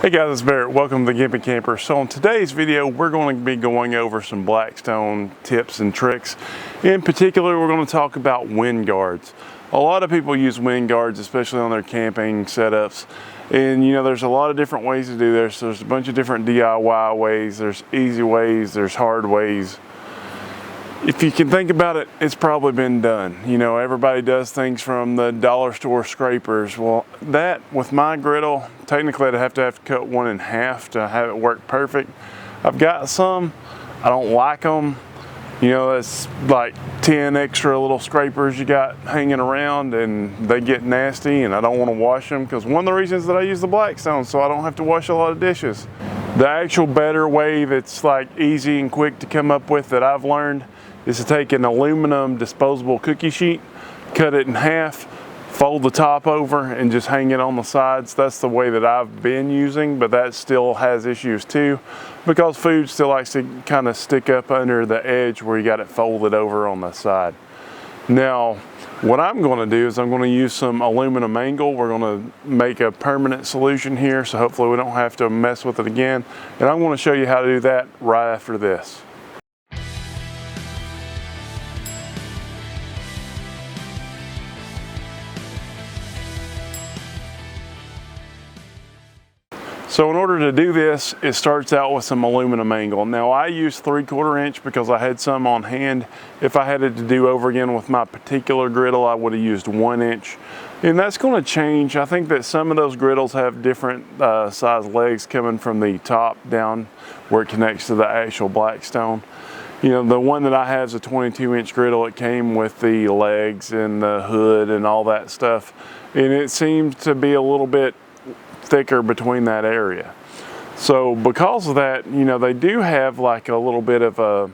Hey guys, it's Barrett. Welcome to the Gimpy Camper. So in today's video, we're going to be going over some Blackstone tips and tricks. In particular, we're going to talk about wind guards. A lot of people use wind guards, especially on their camping setups. And you know, there's a lot of different ways to do this. There's a bunch of different DIY ways. There's easy ways, there's hard ways. If you can think about it, it's probably been done. You know, everybody does things from the dollar store scrapers. Well, that with my griddle, technically I'd have to cut one in half to have it work perfect. I've got some, I don't like them. You know, it's like 10 extra little scrapers you got hanging around and they get nasty and I don't want to wash them because one of the reasons that I use the Blackstone so I don't have to wash a lot of dishes. The actual better way that's like easy and quick to come up with that I've learned is to take an aluminum disposable cookie sheet, cut it in half, fold the top over and just hang it on the sides. That's the way that I've been using, but that still has issues too because food still likes to kind of stick up under the edge where you got it folded over on the side. Now, what I'm going to do is I'm going to use some aluminum angle. We're going to make a permanent solution here, so hopefully we don't have to mess with it again. And I'm going to show you how to do that right after this. So in order to do this, it starts out with some aluminum angle. Now I use 3/4 inch because I had some on hand. If I had it to do over again with my particular griddle, I would have used 1 inch. And that's going to change. I think that some of those griddles have different size legs coming from the top down where it connects to the actual Blackstone. You know, the one that I have is a 22-inch griddle. It came with the legs and the hood and all that stuff. And it seems to be a little bit thicker between that area. So because of that, you know, they do have like a little bit of a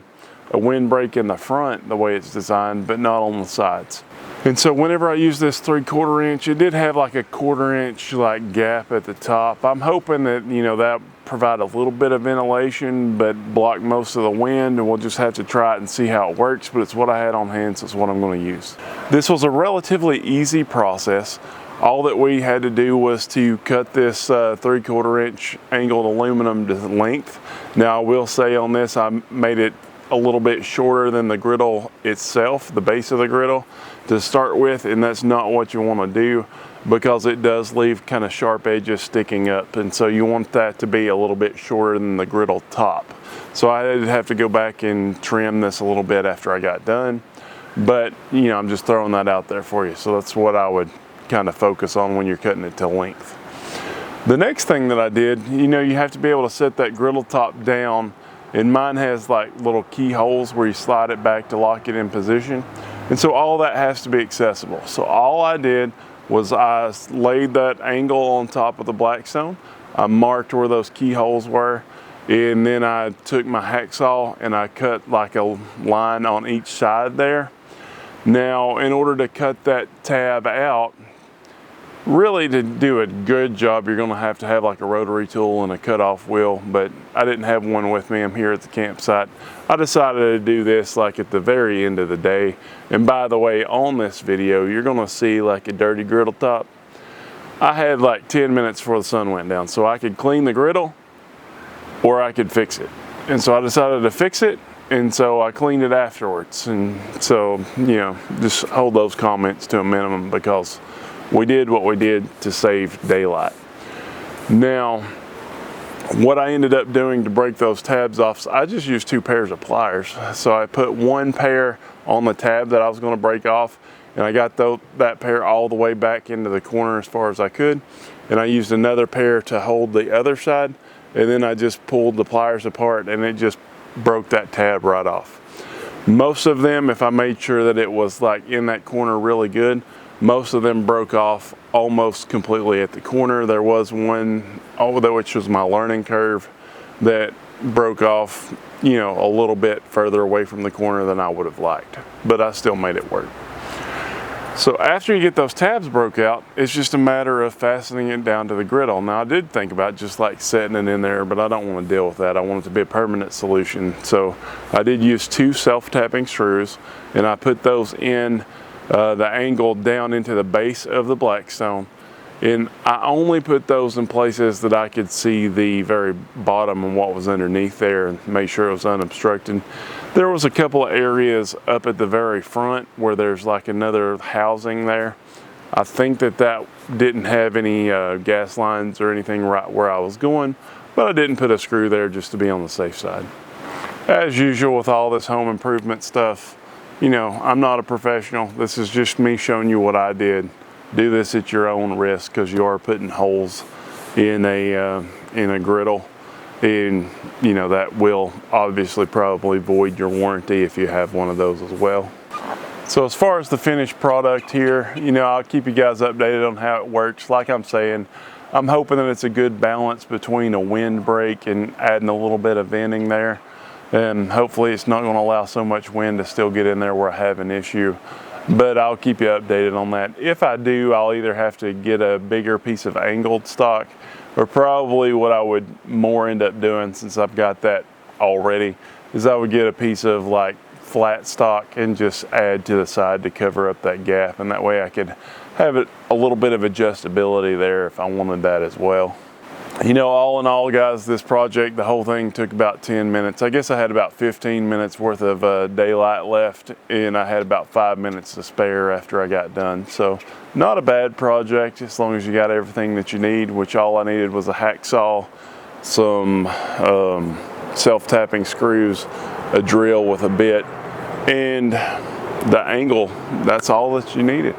windbreak in the front the way it's designed, but not on the sides. And so whenever I use this 3/4 inch, it did have like a 1/4 inch like gap at the top. I'm hoping that, you know, that provide a little bit of ventilation but block most of the wind, and we'll just have to try it and see how it works, but it's what I had on hand, so it's what I'm going to use. This was a relatively easy process. All that we had to do was to cut this 3/4 inch angled aluminum to length. Now I will say on this, I made it a little bit shorter than the griddle itself, the base of the griddle to start with, and that's not what you want to do because it does leave kind of sharp edges sticking up, and so you want that to be a little bit shorter than the griddle top. So I did have to go back and trim this a little bit after I got done, but you know, I'm just throwing that out there for you. So that's what I would kind of focus on when you're cutting it to length. The next thing that I did, you know, you have to be able to set that griddle top down, and mine has like little keyholes where you slide it back to lock it in position, and so all that has to be accessible. So all I did was I laid that angle on top of the Blackstone. I marked where those keyholes were, and then I took my hacksaw and I cut like a line on each side there. Now in order to cut that tab out, really to do a good job, you're going to have like a rotary tool and a cutoff wheel, but I didn't have one with me. I'm here at the campsite. I decided to do this like at the very end of the day. And by the way, on this video, you're going to see like a dirty griddle top. I had like 10 minutes before the sun went down, so I could clean the griddle or I could fix it. And so I decided to fix it, and so I cleaned it afterwards. And so, you know, just hold those comments to a minimum because we did what we did to save daylight. Now, what I ended up doing to break those tabs off, I just used 2 pairs of pliers. So I put 1 pair on the tab that I was going to break off, and I got that pair all the way back into the corner as far as I could. And I used another pair to hold the other side, and then I just pulled the pliers apart and it just broke that tab right off. Most of them, if I made sure that it was like in that corner really good, most of them broke off almost completely at the corner. There was one, which was my learning curve, that broke off, you know, a little bit further away from the corner than I would have liked, but I still made it work. So after you get those tabs broke out, it's just a matter of fastening it down to the griddle. Now I did think about just like setting it in there, but I don't want to deal with that. I want it to be a permanent solution. So I did use 2 self-tapping screws, and I put those in the angle down into the base of the Blackstone. And I only put those in places that I could see the very bottom and what was underneath there and make sure it was unobstructed. There was a couple of areas up at the very front where there's like another housing there. I think that didn't have any gas lines or anything right where I was going, but I didn't put a screw there just to be on the safe side. As usual with all this home improvement stuff, you know, I'm not a professional. This is just me showing you what I did. Do this at your own risk because you are putting holes in a griddle, and you know that will obviously probably void your warranty if you have one of those as well. So as far as the finished product here, you know, I'll keep you guys updated on how it works. Like I'm saying, I'm hoping that it's a good balance between a windbreak and adding a little bit of venting there. And hopefully it's not going to allow so much wind to still get in there where I have an issue. But I'll keep you updated on that. If I do, I'll either have to get a bigger piece of angled stock, or probably what I would more end up doing, since I've got that already, is I would get a piece of like flat stock and just add to the side to cover up that gap, and that way I could have it a little bit of adjustability there if I wanted that as well. You know, all in all, guys, this project, the whole thing took about 10 minutes. I guess I had about 15 minutes worth of daylight left, and I had about 5 minutes to spare after I got done. So not a bad project, as long as you got everything that you need, which all I needed was a hacksaw, some self-tapping screws, a drill with a bit, and the angle. That's all that you needed.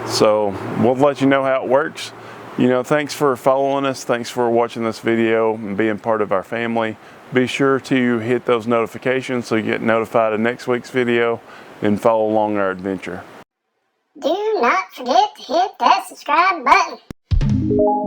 So we'll let you know how it works. You know, thanks for following us. Thanks for watching this video and being part of our family. Be sure to hit those notifications so you get notified of next week's video and follow along our adventure. Do not forget to hit that subscribe button.